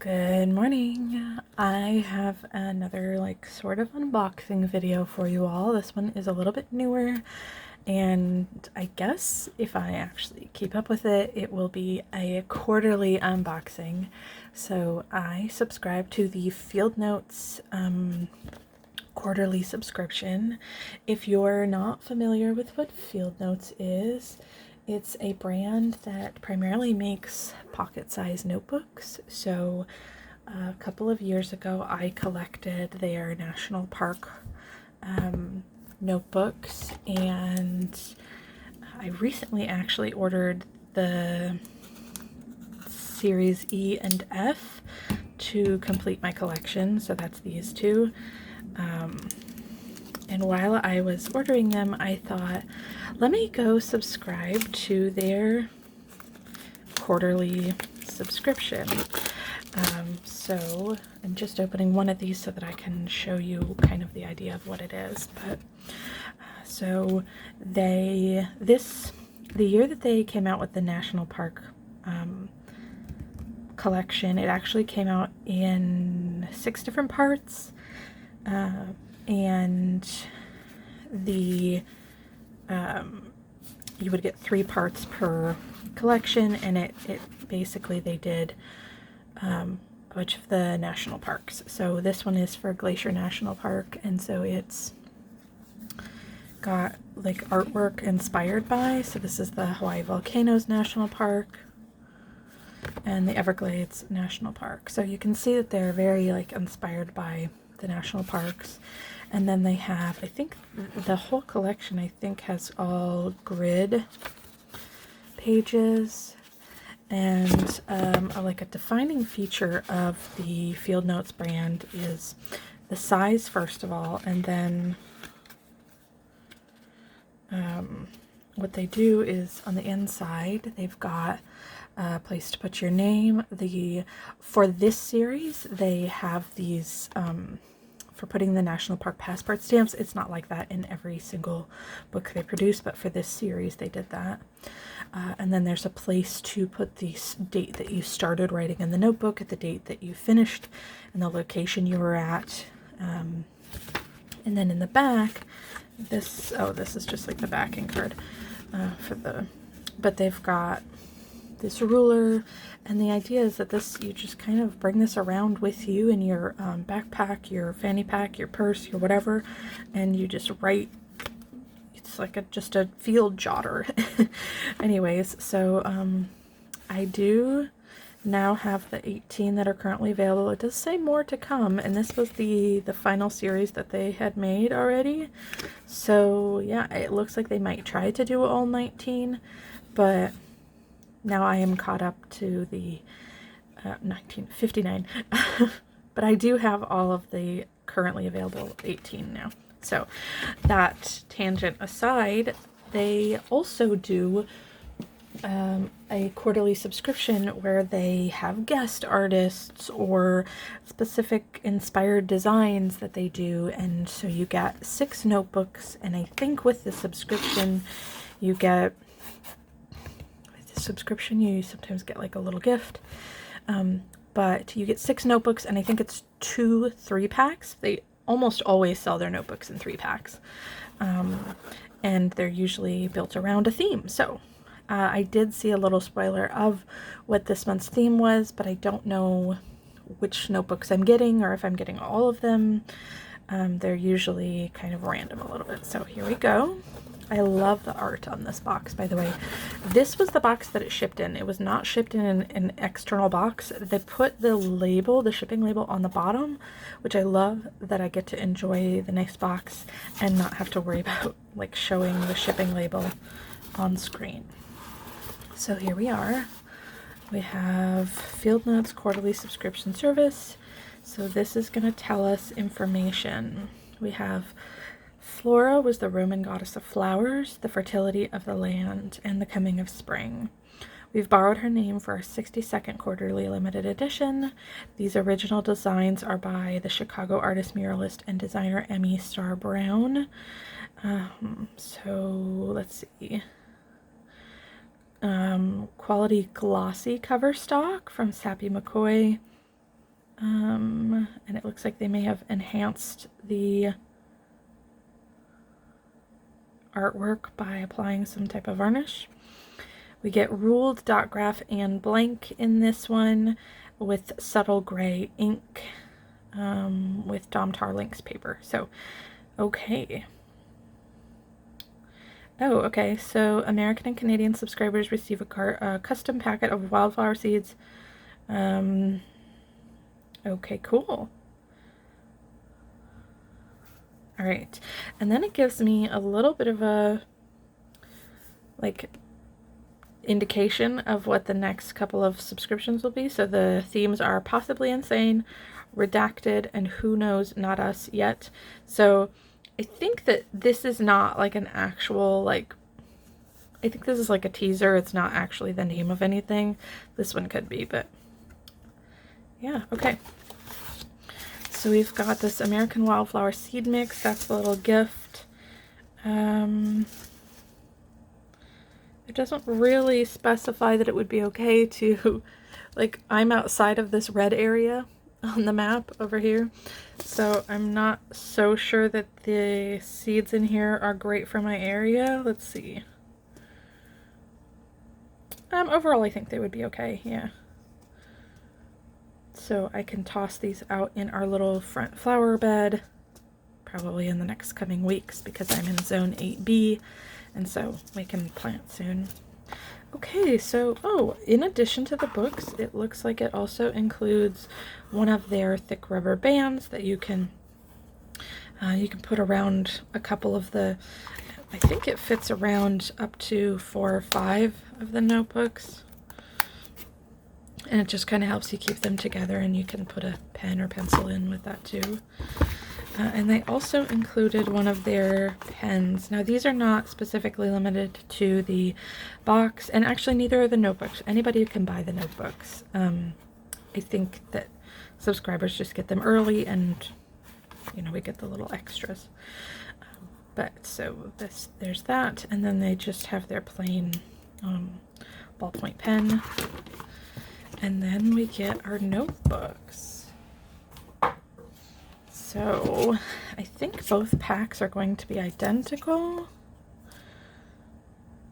Good morning. I have another sort of unboxing video for you all. This one is a little bit newer, and I guess if I actually keep up with it, it will be a quarterly unboxing. So I subscribe to the Field Notes quarterly subscription. If you're not familiar with what Field Notes is, it's a brand that primarily makes pocket-sized notebooks. So a couple of years ago, I collected their national park notebooks, and I recently actually ordered the Series E and F to complete my collection. So that's these two. And while I was ordering them, I thought, let me go subscribe to their quarterly subscription. So I'm just opening one of these so that I can show you kind of the idea of what it is. But so the year that they came out with the National Park collection, it actually came out in 6 different parts. And the you would get 3 parts per collection, and it basically they did a bunch of the national parks. So this one is for Glacier National Park, and so it's got like artwork inspired by, so this is the Hawaii Volcanoes National Park and the Everglades National Park. So you can see that they're very inspired by the national parks. And then they have, I think the whole collection has all grid pages. And a defining feature of the Field Notes brand is the size, first of all, and then what they do is on the inside they've got a place to put your name. For this series they have these for putting the National Park passport stamps. It's not like that in every single book they produce, but for this series they did that. And then there's a place to put the date that you started writing in the notebook, at the date that you finished, and the location you were at. And then in the back, this is just like the backing card but they've got this ruler, and the idea is that you just kind of bring this around with you in your backpack, your fanny pack, your purse, your whatever, and you just write. It's like just a field jotter. Anyways, so I do now have the 18 that are currently available. It does say more to come, and this was the final series that they had made already. So yeah, it looks like they might try to do all 19, but now I am caught up to the 1959. But I do have all of the currently available 18 now. So that tangent aside, they also do a quarterly subscription where they have guest artists or specific inspired designs that they do, and so you get 6 notebooks. And I think with the subscription you sometimes get like a little gift, but you get 6 notebooks, and I think it's 2 3-packs. They almost always sell their notebooks in 3-packs, and they're usually built around a theme. So I did see a little spoiler of what this month's theme was, but I don't know which notebooks I'm getting or if I'm getting all of them. They're usually kind of random a little bit. So here we go. I love the art on this box, by the way. This was the box that it shipped in. It was not shipped in an external box. They put the label, the shipping label, on the bottom, which I love, that I get to enjoy the nice box and not have to worry about showing the shipping label on screen. So here we are. We have Field Notes quarterly subscription service. So this is going to tell us information. We have Flora was the Roman goddess of flowers, the fertility of the land, and the coming of spring. We've borrowed her name for our 62nd quarterly limited edition. These original designs are by the Chicago artist, muralist, and designer Emmy Starr Brown. So let's see. Quality glossy cover stock from Sappy McCoy. And it looks like they may have enhanced the artwork by applying some type of varnish. We get ruled dot graph and blank in this one with subtle gray ink with Domtar Lynx paper. So, okay. Oh, okay. So American and Canadian subscribers receive a custom packet of wildflower seeds. Okay, cool. All right. And then it gives me a little bit of a, like, indication of what the next couple of subscriptions will be. So the themes are Possibly Insane, Redacted, and Who Knows Not Us Yet. So I think that this is not like an actual, like, I think this is like a teaser. It's not actually the name of anything. This one could be, but yeah, okay. So we've got this American Wildflower Seed Mix. That's the little gift. It doesn't really specify that it would be okay to, like, I'm outside of this red area on the map over here, so I'm not so sure that the seeds in here are great for my area. Let's see. Overall I think they would be okay, yeah. So I can toss these out in our little front flower bed probably in the next coming weeks because I'm in zone 8B, and so we can plant soon. Okay, so, oh, in addition to the books, it looks like it also includes one of their thick rubber bands that you can put around a couple of the, I think it fits around up to 4 or 5 of the notebooks. And it just kind of helps you keep them together, and you can put a pen or pencil in with that too. And they also included one of their pens. Now these are not specifically limited to the box, and actually neither are the notebooks. Anybody can buy the notebooks. I think that subscribers just get them early, and you know, we get the little extras. But so there's that, and then they just have their plain ballpoint pen. And then we get our notebooks. So I think both packs are going to be identical.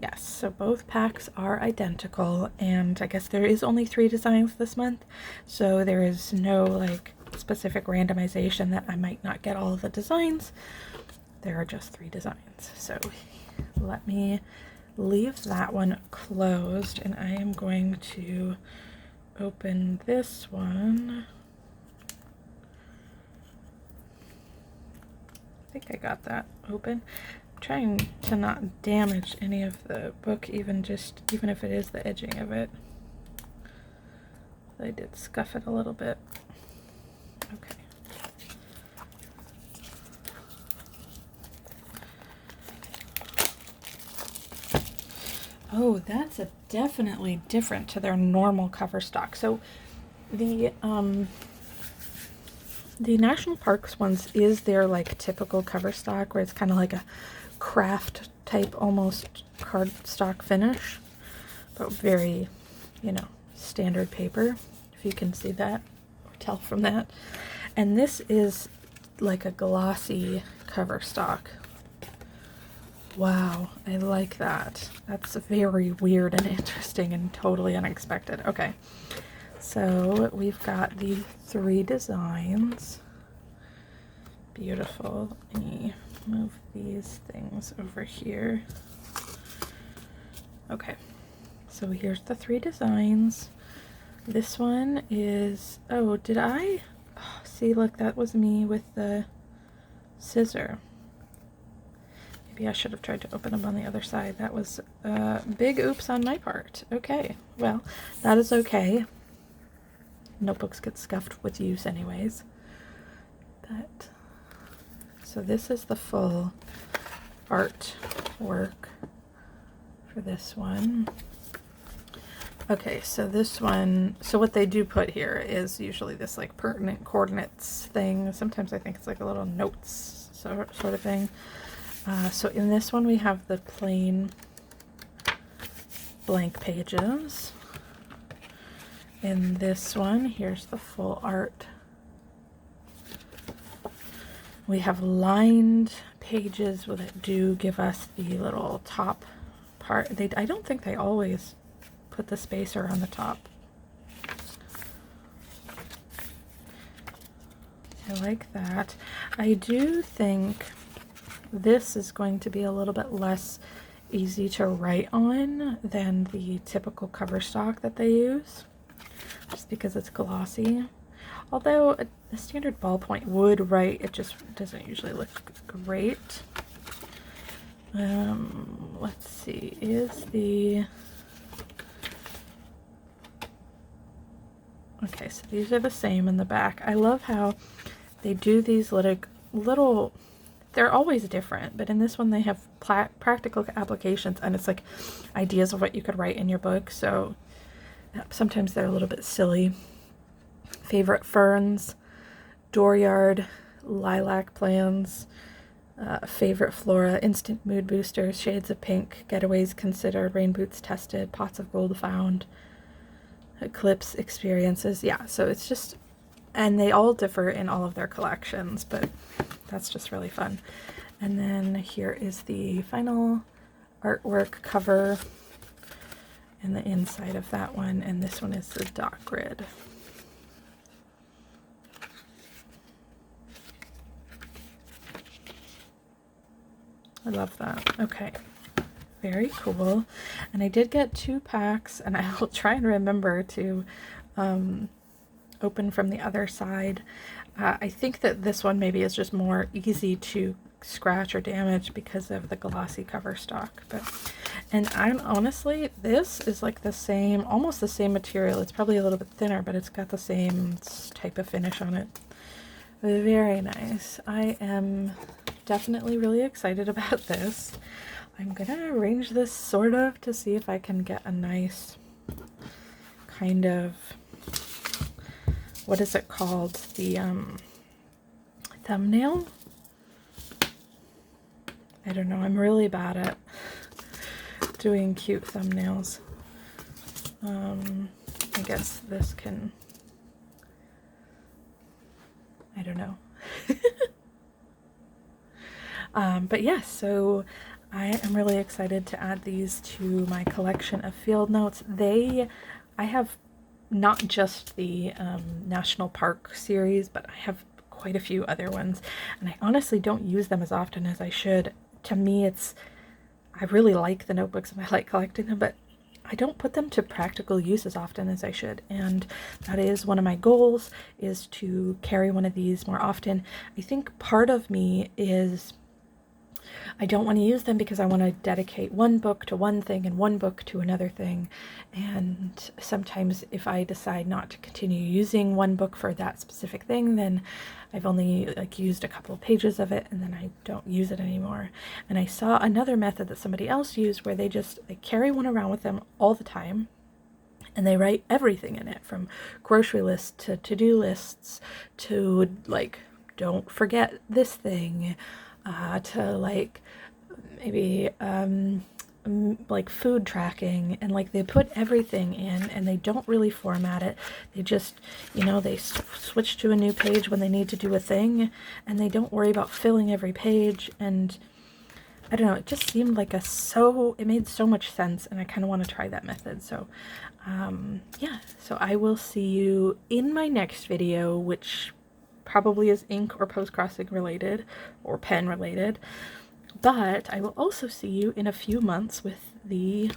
Yes, so both packs are identical, and I guess there is only 3 designs this month, so there is no like specific randomization that I might not get all of the designs. There are just 3 designs. So let me leave that one closed, and I am going to open this one. I think I got that open. I'm trying to not damage any of the book, even if it is the edging of it. I did scuff it a little bit. Okay. Oh, that's definitely different to their normal cover stock. So the National Parks ones is their like typical cover stock, where it's kind of like a craft type, almost cardstock finish, but very, you know, standard paper, if you can see that or tell from that. And this is like a glossy cover stock. Wow, I like that. That's very weird and interesting and totally unexpected. Okay, so we've got the 3 designs. Beautiful. Let me move these things over here. Okay, so here's the 3 designs. This one is, oh, did I? Oh, see, look, that was me with the scissor. Maybe I should have tried to open them on the other side. That was a big oops on my part. Okay, well, that is okay. Notebooks get scuffed with use anyways. But, so this is the full art work for this one. Okay, so this one, so what they do put here is usually this like pertinent coordinates thing. Sometimes I think it's like a little notes sort of thing. So in this one we have the plain blank pages, in this one. Here's the full art. We have lined pages that do give us the little top part. I don't think they always put the spacer on the top. I like that. I do think this is going to be a little bit less easy to write on than the typical cover stock that they use, just because it's glossy. Although a standard ballpoint would write, it just doesn't usually look great. Let's see, okay, so these are the same in the back. I love how they do these little, they're always different, but in this one they have practical applications, and it's like ideas of what you could write in your book, so sometimes they're a little bit silly. Favorite ferns, dooryard, lilac plans, favorite flora, instant mood boosters, shades of pink, getaways considered, rain boots tested, pots of gold found, eclipse experiences. Yeah, so it's just, and they all differ in all of their collections, but that's just really fun. And then here is the final artwork cover and the inside of that one, and this one is the dot grid. I love that. Okay, very cool. And I did get 2 packs, and I will try and remember to open from the other side. I think that this one maybe is just more easy to scratch or damage because of the glossy cover stock. And I'm honestly, this is like the same, almost the same material. It's probably a little bit thinner, but it's got the same type of finish on it. Very nice. I am definitely really excited about this. I'm gonna arrange this sort of to see if I can get a nice kind of, what is it called? The thumbnail? I don't know, I'm really bad at doing cute thumbnails. I guess this can, I don't know. But yes, so I am really excited to add these to my collection of field notes. I have not just the National Park series, but I have quite a few other ones, and I honestly don't use them as often as I should. To me, I really like the notebooks and I like collecting them, but I don't put them to practical use as often as I should, and that is one of my goals, is to carry one of these more often. I think part of me is I don't want to use them because I want to dedicate one book to one thing and one book to another thing, and sometimes if I decide not to continue using one book for that specific thing, then I've only used a couple of pages of it and then I don't use it anymore. And I saw another method that somebody else used where they carry one around with them all the time, and they write everything in it, from grocery lists to to-do lists to don't forget this thing, to maybe food tracking, and they put everything in, and they don't really format it. They just, they switch to a new page when they need to do a thing, and they don't worry about filling every page. And I don't know, it just seemed like it made so much sense, and I kind of want to try that method. So yeah, so I will see you in my next video, which probably is ink or post-crossing related or pen related, but I will also see you in a few months with the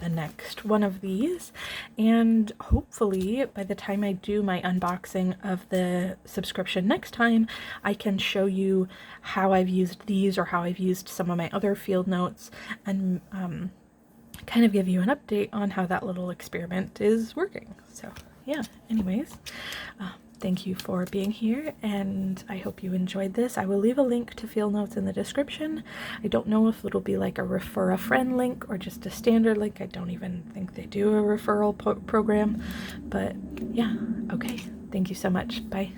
next one of these, and hopefully by the time I do my unboxing of the subscription next time, I can show you how I've used these or how I've used some of my other field notes, and kind of give you an update on how that little experiment is working. So yeah, anyways, thank you for being here, and I hope you enjoyed this. I will leave a link to field notes in the description. I don't know if it'll be like a refer a friend link or just a standard link. I don't even think they do a referral program, but yeah, okay. Thank you so much. Bye.